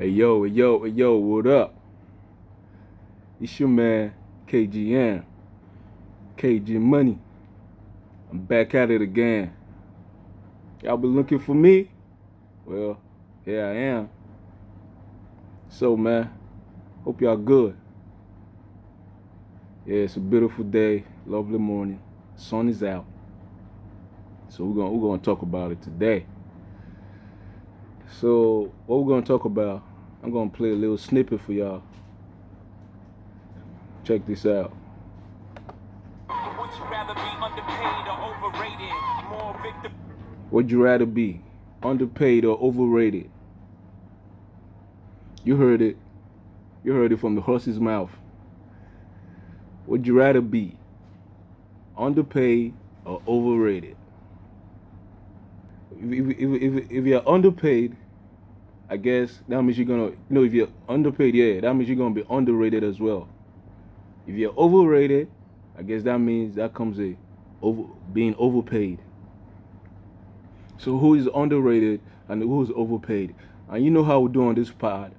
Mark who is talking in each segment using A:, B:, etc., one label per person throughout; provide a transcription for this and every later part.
A: Hey yo, what up? It's your man, KGN, KG Money. I'm back at it again. Y'all been looking for me? Well, here I am. So, man, hope y'all good. Yeah, it's a beautiful day, lovely morning. Sun is out. So we're gonna talk about it today. So what we're gonna talk about, I'm gonna play a little snippet for y'all. Check this out.
B: Would you rather be underpaid or overrated? More victim.
A: Would you rather be underpaid or overrated? You heard it. You heard it from the horse's mouth. Would you rather be underpaid or overrated? If you're underpaid, I guess that means you're gonna, if you're underpaid, yeah, that means you're gonna be underrated as well. If you're overrated, I guess that means that comes being overpaid. So who is underrated and who is overpaid? And you know how we do on this pod.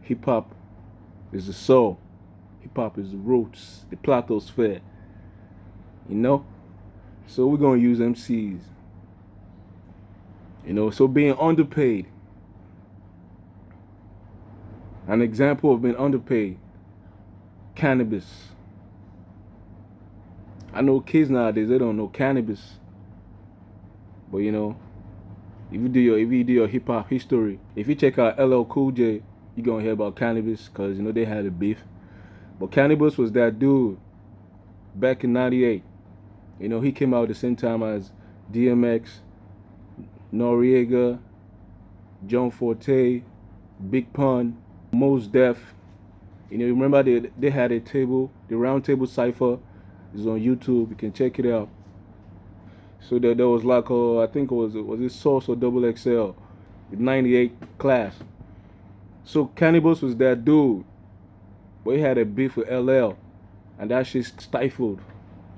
A: Hip hop is the soul. Hip hop is the roots, the PLATOSPHERE. You know? So we're gonna use MCs. So being underpaid. An example of being underpaid. Cannabis. I know kids nowadays, they don't know cannabis. But if you do your hip hop history, if you check out LL Cool J, you're gonna hear about cannabis because they had a beef. But cannabis was that dude back in '98. He came out at the same time as DMX, Noriega, John Forte, Big Pun, Mos Def. Remember they had a table, the round table cipher is on YouTube. You can check it out. So there was like I think was it Source or Double XL, the '98 class. So Cannabis was that dude, but he had a beef with LL, and that shit stifled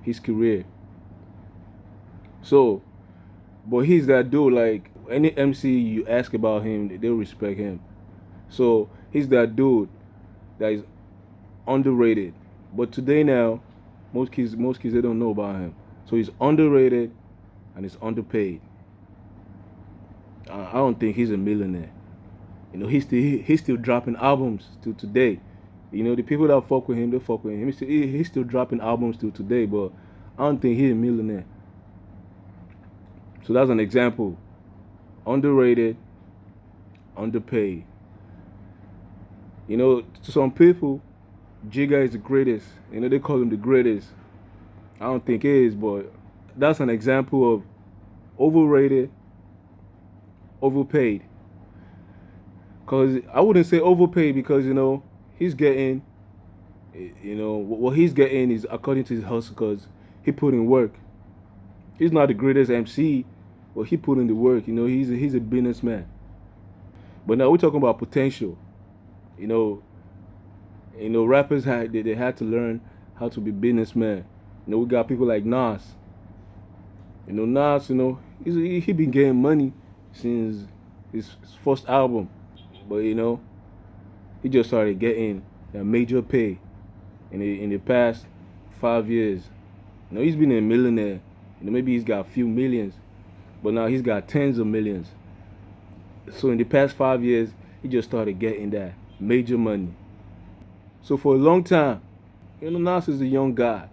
A: his career. So, but he's that dude. Like any MC you ask about him, they'll respect him. So he's that dude that is underrated. But today now, most kids they don't know about him. So he's underrated and he's underpaid. I don't think he's a millionaire. He's still dropping albums till today. The people that fuck with him, they fuck with him. He's still dropping albums till today, but I don't think he's a millionaire. So that's an example. Underrated, underpaid. To some people, Jigga is the greatest. They call him the greatest. I don't think he is, but that's an example of overrated, overpaid. Because I wouldn't say overpaid because, he's getting, what he's getting is according to his hustle because he put in work. He's not the greatest MC, but he put in the work. He's a businessman. But now we're talking about potential. Rappers they had to learn how to be businessmen. We got people like Nas. Nas, he been getting money since his first album. But he just started getting a major pay in the past 5 years. He's been a millionaire. Maybe he's got a few millions, but now he's got tens of millions. So in the past 5 years, he just started getting that major money. So for a long time, Nas is a young God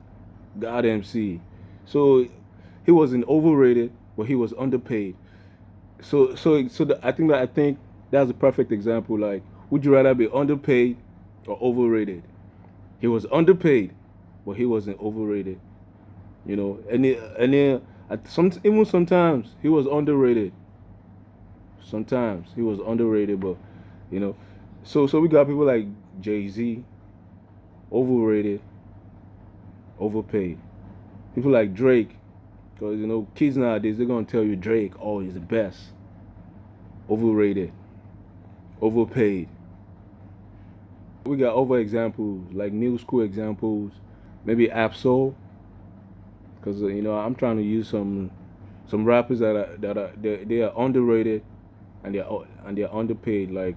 A: MC. So he wasn't overrated, but he was underpaid. I think that's a perfect example. Like, would you rather be underpaid or overrated? He was underpaid, but he wasn't overrated. Even sometimes he was underrated. Sometimes he was underrated, but so we got people like Jay-Z, overrated, overpaid. People like Drake, because kids nowadays they're gonna tell you Drake, oh, he's the best. Overrated, overpaid. We got over examples like new school examples, maybe Absol, because I'm trying to use some rappers that are underrated and they're underpaid. Like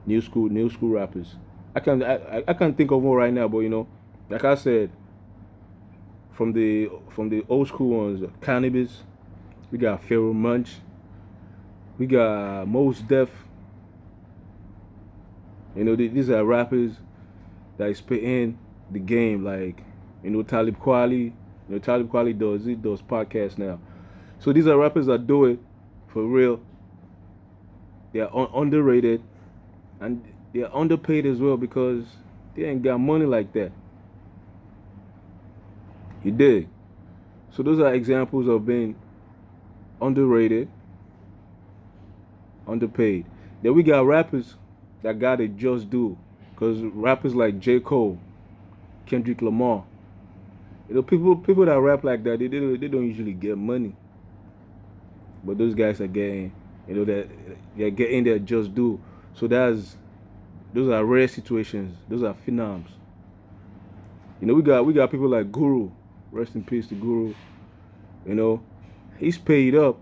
A: New school rappers. I can't think of one right now, but like I said, from the old school ones, Cannabis, we got Pharaoh Munch, we got Mos Def. These are rappers that is spitting the game, like Talib Kweli. Talib Kweli does podcasts now. So these are rappers that do it for real. They are underrated, and they are underpaid as well because they ain't got money like that. You dig? So those are examples of being underrated, underpaid. Then we got rappers that got it just due, because rappers like J. Cole, Kendrick Lamar, people that rap like that, they don't usually get money, but those guys are getting, that they're getting their just due. So those are rare situations. Those are phenoms. We got people like Guru, rest in peace to Guru. He's paid up,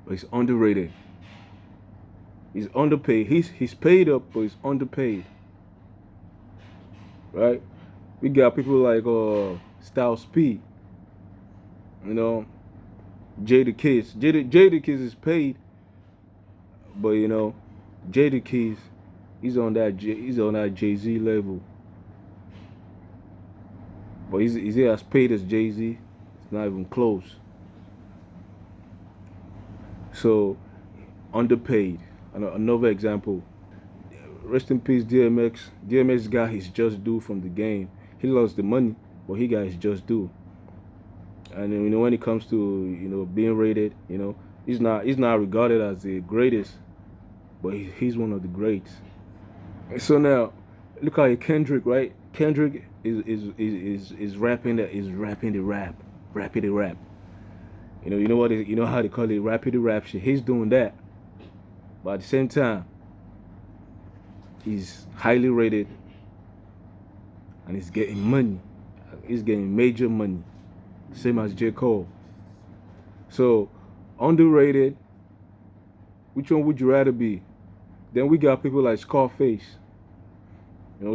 A: but he's underrated. He's underpaid. He's paid up, but he's underpaid. Right? We got people like Styles P. Jada Kiss. Jada Kiss is paid, but Jada Kiss, he's on that Jay-Z level. But is he as paid as Jay-Z? It's not even close. So underpaid. Another example. Rest in peace, DMX. DMX got his just due from the game. He lost the money, but he got his just due. And then, when it comes to being rated, he's not regarded as the greatest, but he's one of the greats. So now, look at Kendrick, right? Kendrick is rapping the rapping the rap. You know how they call it rapid rap shit. He's doing that, but at the same time, he's highly rated, and he's getting money. He's getting major money, same as J. Cole. So underrated. Which one would you rather be? Then we got people like Scarface.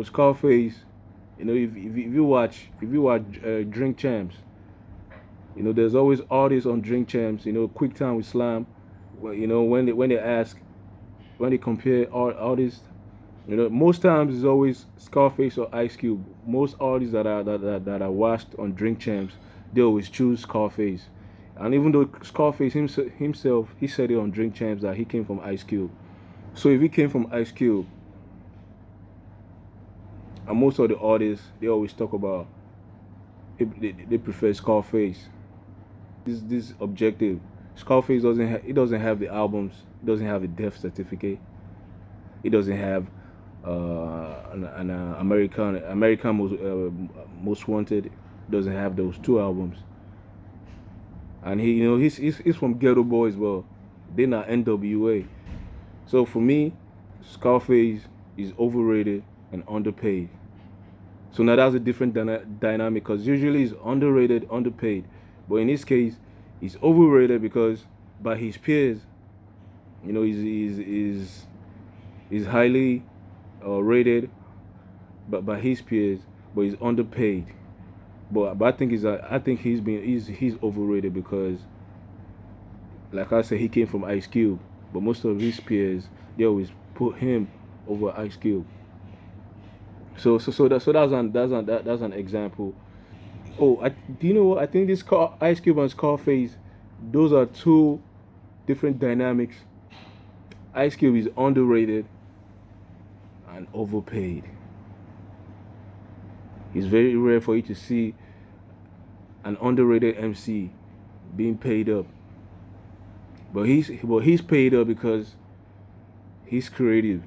A: Scarface. If you watch Drink Champs, there's always artists on Drink Champs. Quick Time with Slam. Well, when they compare artists, most times it's always Scarface or Ice Cube. Most artists that are watched on Drink Champs, they always choose Scarface. And even though Scarface himself, he said it on Drink Champs that he came from Ice Cube. So if he came from Ice Cube, and most of the artists, they always talk about they prefer Scarface. This objective. Scarface doesn't have the albums. It doesn't have a death certificate. It doesn't have an American Most Wanted. It doesn't have those two albums. And he's from Ghetto Boys, but they're not NWA. So for me, Scarface is overrated and underpaid. So now that's a different dynamic, because usually he's underrated, underpaid. But in this case, he's overrated because by his peers, he's highly rated, but by his peers, but he's underpaid. But I think he's overrated because, like I said, he came from Ice Cube. But most of his peers, they always put him over Ice Cube. That's an example. Oh, do you know what? I think Ice Cube and Scarface, those are two different dynamics. Ice Cube is underrated and overpaid. It's very rare for you to see an underrated MC being paid up. But he's paid up because he's creative.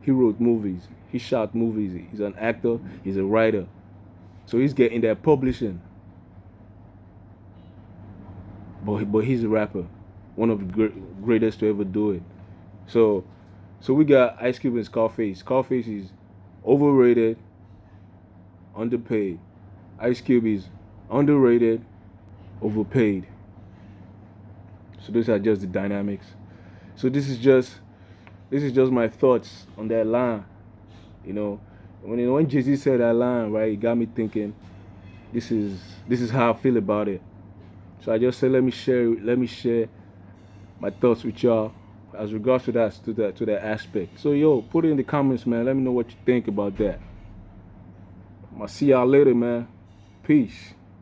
A: He wrote movies. He shot movies. He's an actor. He's a writer. So he's getting that publishing. But he's a rapper, one of the greatest to ever do it. So we got Ice Cube and Scarface. Scarface is overrated, underpaid. Ice Cube is underrated, overpaid. So those are just the dynamics. So this is just this is just my thoughts on that line. You know, when Jay-Z said that line, right, it got me thinking. This is how I feel about it. So I just said let me share my thoughts with y'all as regards to that aspect. So yo, put it in the comments, man. Let me know what you think about that. I'll see y'all later, man. Peace.